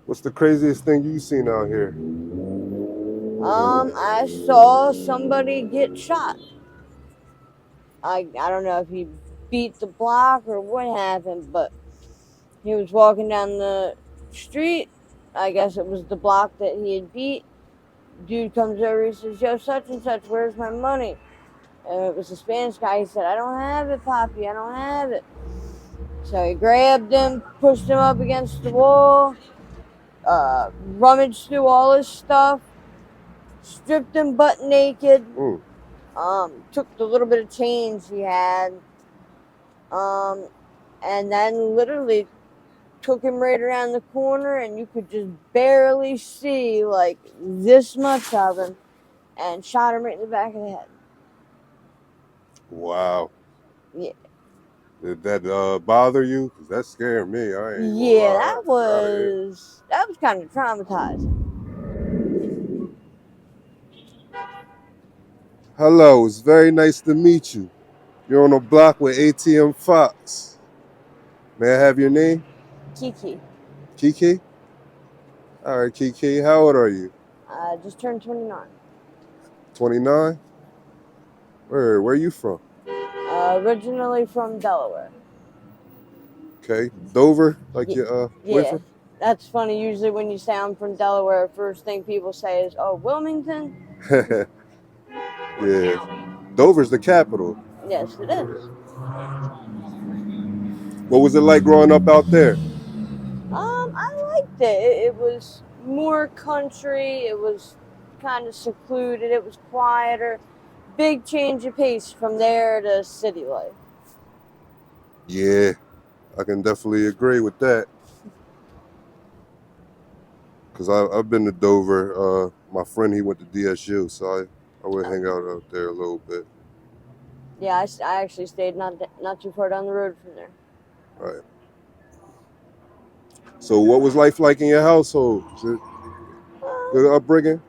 What's the craziest thing you seen out here? I saw somebody get shot. I don't know if he beat the block or what happened, but he was walking down the street. I guess it was the block that he had beat. Dude comes over, he says, "Yo, such and such, where's my money?" And it was a Spanish guy. He said, "I don't have it, Poppy, I don't have it." So he grabbed him, pushed him up against the wall, rummaged through all his stuff, stripped him butt naked, Mm. took the little bit of change he had, um, and then literally took him right around the corner, and you could just barely see like this much of him, and shot him right in the back of the head. Wow. Yeah, Did that bother you? 'Cause that scared me. I ain't gonna yeah, lie. I'd get out of here. that was kind of traumatizing. Hello, it's very nice to meet you. You're on a block with ATM Fox. May I have your name? Kiki, Kiki? All right, Kiki. How old are you? just turned 29. 29? Where are you from? Originally from Delaware. Okay. Dover, like Y- your yeah, boyfriend? that's funny. Usually, when you say I'm from Delaware, first thing people say is, "Oh, Wilmington." Yeah. Dover's the capital. Yes, it is. What was it like growing up out there? I liked it. It was more country. It was kind of secluded. It was quieter. Big change of pace from there to city life. Yeah, I can definitely agree with that. Cause I've been to Dover. My friend he went to DSU, so I would Oh, hang out there a little bit. yeah, I actually stayed not too far down the road from there. Right. So what was life like in your household? Was it Um, good upbringing?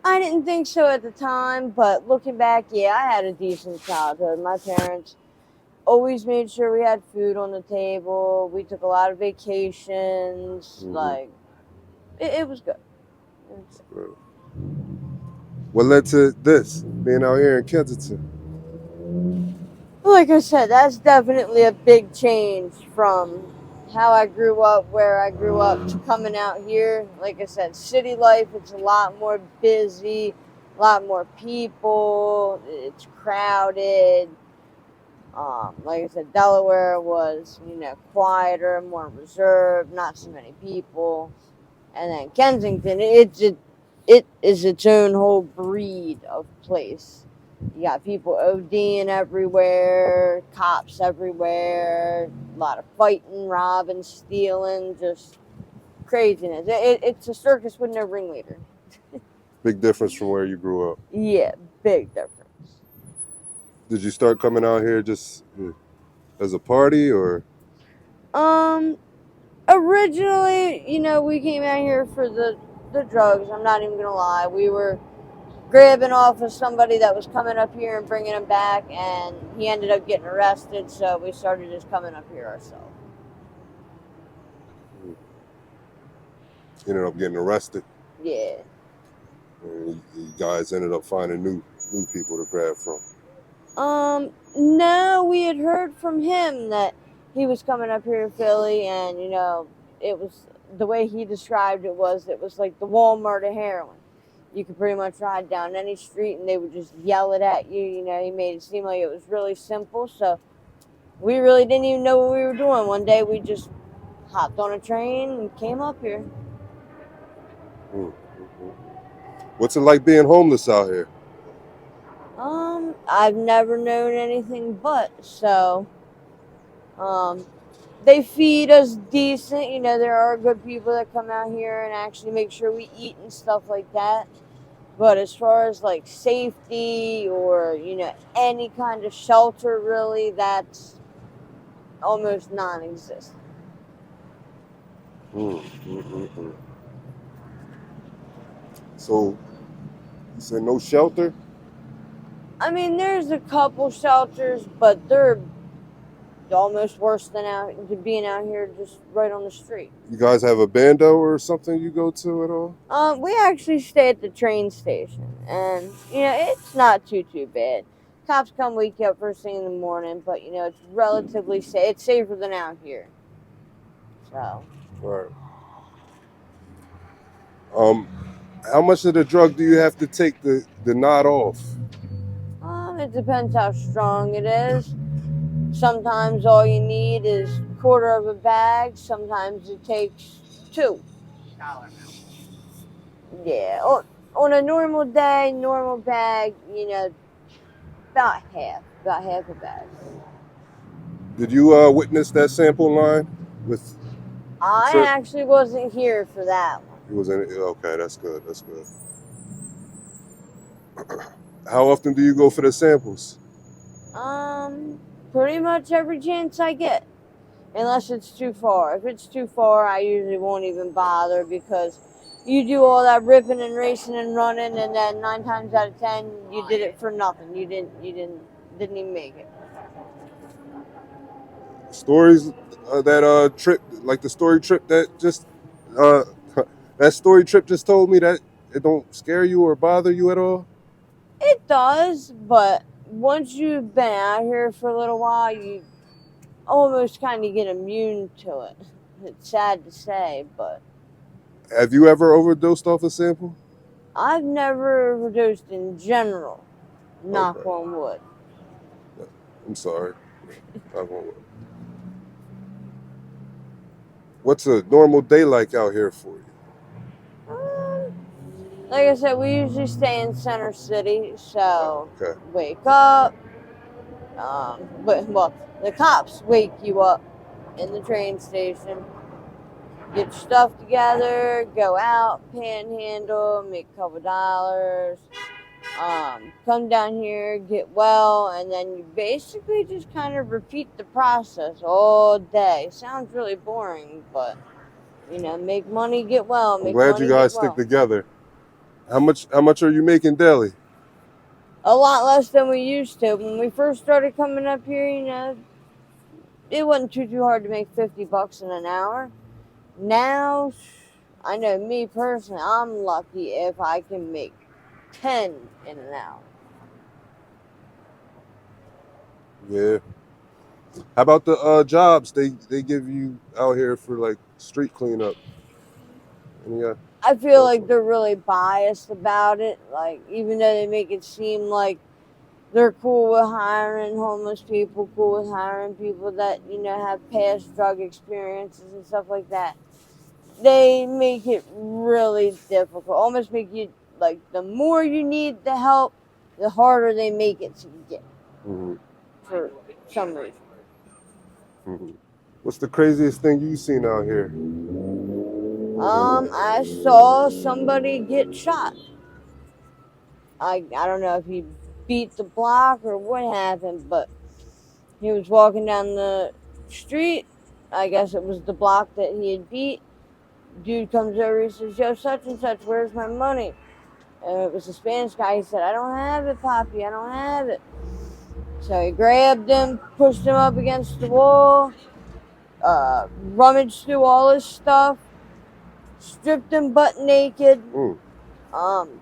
I didn't think so at the time, but looking back, yeah, I had a decent childhood. My parents always made sure we had food on the table. We took a lot of vacations. Hmm. Like, it was good. It was good. What led to this being out here in Kensington? Like I said, that's definitely a big change from how I grew up, where I grew up, to coming out here. Like I said, city life, it's a lot more busy, a lot more people, it's crowded. Like I said, Delaware was, quieter, more reserved, not so many people. And then Kensington, it is its own whole breed of place. You got people ODing everywhere, cops everywhere, a lot of fighting, robbing, stealing, just craziness. It's a circus with no ringleader. Big difference from where you grew up. Yeah, big difference. Did you start coming out here just as a party or? Um, Originally, we came out here for the drugs. I'm not even gonna lie. We were grabbing off of somebody that was coming up here and bringing him back, and he ended up getting arrested. So we started just coming up here ourselves. You ended up getting arrested, Yeah. and you guys ended up finding new people to grab from. No, we had heard from him that he was coming up here to Philly, and it was the way he described it was like the Walmart of heroin. You could pretty much ride down any street and they would just yell it at you. He made it seem like it was really simple. So we really didn't even know what we were doing. One day we just hopped on a train and came up here. Mm-hmm. What's it like being homeless out here? I've never known anything but. So um, they feed us decent. There are good people that come out here and actually make sure we eat and stuff like that. But as far as like safety or any kind of shelter, really, that's almost non-existent. Mm-hmm. So you said no shelter? I mean, there's a couple shelters, but they're almost worse than being out here just right on the street. You guys have a bando or something you go to at all? We actually stay at the train station, and it's not too bad. Cops come wake you up first thing in the morning, but it's relatively safe. It's safer than out here. So. Right. How much of the drug do you have to take the knot off? It depends how strong it is. Sometimes all you need is quarter of a bag. Sometimes it takes two. Yeah. On a normal day, normal bag, about half a bag. Did you witness that sample line with the I trip? actually wasn't here for that one. It was in it. Okay, that's good. That's good. How often do you go for the samples? Pretty much every chance I get, unless it's too far. If it's too far, I usually won't even bother because you do all that ripping and racing and running, and then 9 times out of 10, you did it for nothing. You didn't even make it. Stories that trip, like the story trip that just that story trip just told me that it don't scare you or bother you at all. It does, but once you've been out here for a little while, you almost kind of get immune to it. It's sad to say, but Have you ever overdosed off a sample? I've never overdosed in general. Knock Okay. on wood. I'm sorry. I won't. What's a normal day like out here for you? Like I said, we usually stay in Center City, so Okay. wake up. Well, the cops wake you up in the train station. Get your stuff together, go out, panhandle, make a couple dollars. Come down here, get well, and then you basically just kind of repeat the process all day. Sounds really boring, but make money, get well, I'm make glad you money, get guys stick well. together. How much are you making daily? A lot less than we used to. When we first started coming up here, it wasn't too hard to make $50 in an hour. Now, I know me personally, I'm lucky if I can make 10 in an hour. Yeah. How about the jobs they give you out here for like street cleanup? Any, I feel like they're really biased about it. Like, even though they make it seem like they're cool with hiring homeless people, cool with hiring people that, have past drug experiences and stuff like that. They make it really difficult. Almost make you, like, the more you need the help, the harder they make it to get. mm-hmm. For some reason. Mm-hmm. What's the craziest thing you've seen out here? I saw somebody get shot. I don't know if he beat the block or what happened, but he was walking down the street. I guess it was the block that he had beat. Dude comes over, he says, "Yo, such and such, where's my money?" And it was a Spanish guy. He said, "I don't have it, Poppy, I don't have it." So he grabbed him, pushed him up against the wall, rummaged through all his stuff, stripped him butt naked,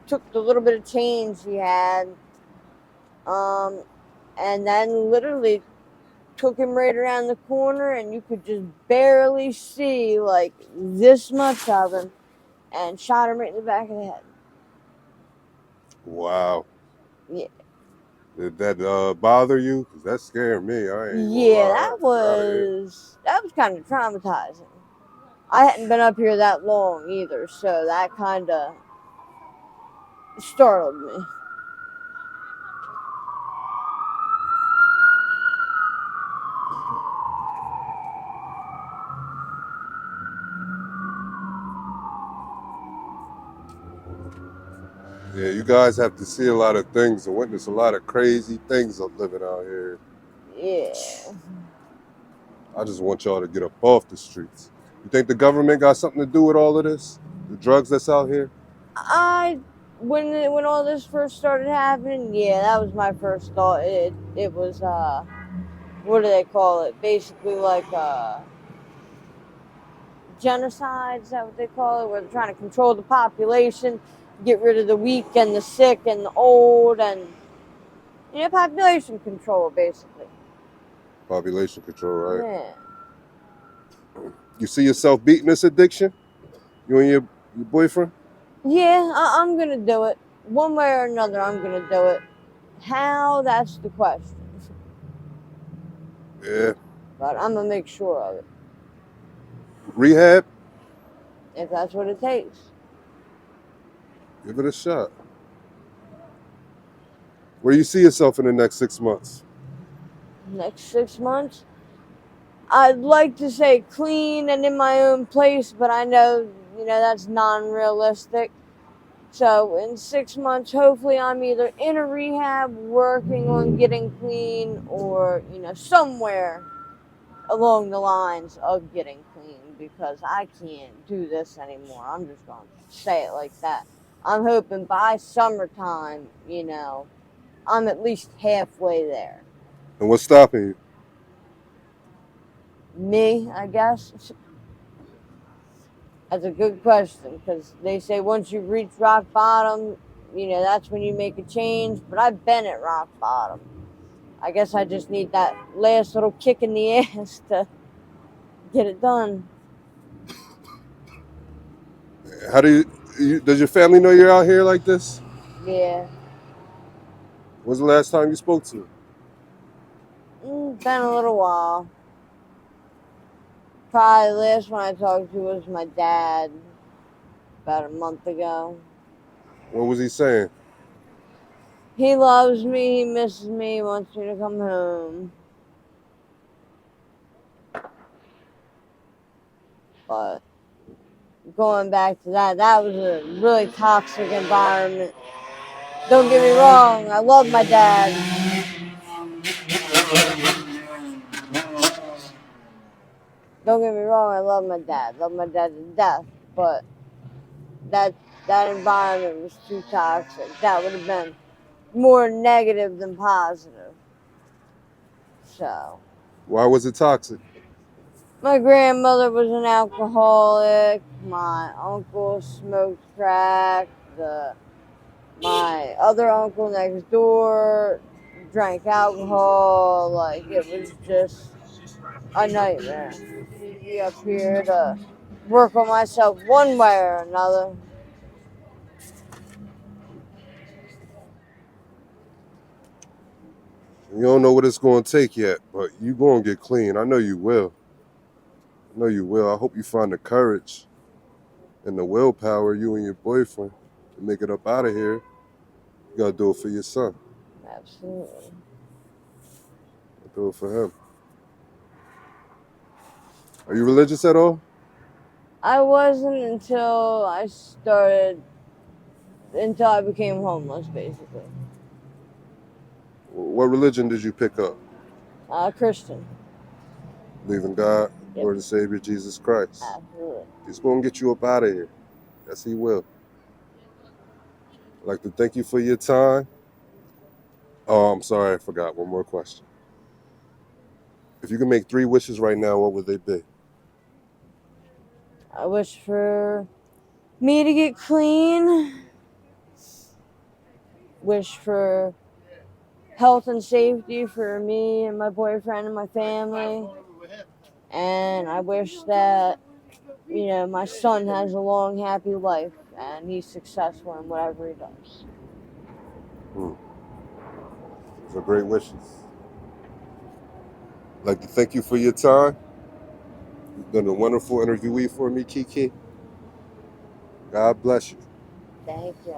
took the little bit of change he had, and then literally took him right around the corner, and you could just barely see like this much of him, and shot him right in the back of the head. Wow. Yeah. Did that bother you? 'Cause that scared me. That was kind of traumatizing. I hadn't been up here that long either, so that kind of startled me. Yeah, you guys have to see a lot of things and witness a lot of crazy things of living out here. Yeah. I just want y'all to get up off the streets. You think the government got something to do with all of this? The drugs that's out here? When all this first started happening, yeah, that was my first thought. It was what do they call it? Basically, like genocide. Is that what they call it? Where they're trying to control the population, get rid of the weak and the sick and the old, and population control, basically. Population control, right? Yeah. You see yourself beating this addiction? You and your boyfriend? Yeah, I'm gonna do it. One way or another, I'm gonna do it. How? That's the question. Yeah. But I'm gonna make sure of it, Rehab? if that's what it takes. Give it a shot. Where do you see yourself in the next 6 months? Next 6 months, I'd like to say clean and in my own place, but I know, that's non-realistic. So in 6 months, hopefully I'm either in a rehab working on getting clean or, somewhere along the lines of getting clean, because I can't do this anymore. I'm just going to say it like that. I'm hoping by summertime, I'm at least halfway there. And what's stopping you? Me, I guess. That's a good question, because they say once you reach rock bottom, that's when you make a change. But I've been at rock bottom. I guess I just need that last little kick in the ass to get it done. How do does your family know you're out here like this? Yeah. When's the last time you spoke to them? Been a little while. Probably the last one I talked to was my dad about a month ago. What was he saying? He loves me, he misses me, he wants me to come home. But going back to that was a really toxic environment. Don't get me wrong, I love my dad. Don't get me wrong, I love my dad. Love my dad to death. But that environment was too toxic. That would have been more negative than positive. So, Why was it toxic? my grandmother was an alcoholic. My uncle smoked crack. My other uncle next door drank alcohol. Like, it was just a nightmare. Be up here to work on myself one way or another. You don't know what it's going to take yet, but you going to get clean. I know you will. I know you will. I hope you find the courage and the willpower, you and your boyfriend, to make it up out of here. You got to do it for your son. Absolutely. Do it for him. Are you religious at all? I wasn't until I became homeless, basically. What religion did you pick up? Christian. Believe in God, Yep. Lord and Savior, Jesus Christ. Absolutely. He's going to get you up out of here. Yes, he will. I'd like to thank you for your time. Oh, I'm sorry, I forgot. One more question. If you could make 3 wishes right now, what would they be? I wish for me to get clean. Wish for health and safety for me and my boyfriend and my family. And I wish that, my son has a long, happy life and he's successful in whatever he does. Those are great wishes. I'd like to thank you for your time. You've done a wonderful interviewee for me, Kiki. God bless you. Thank you.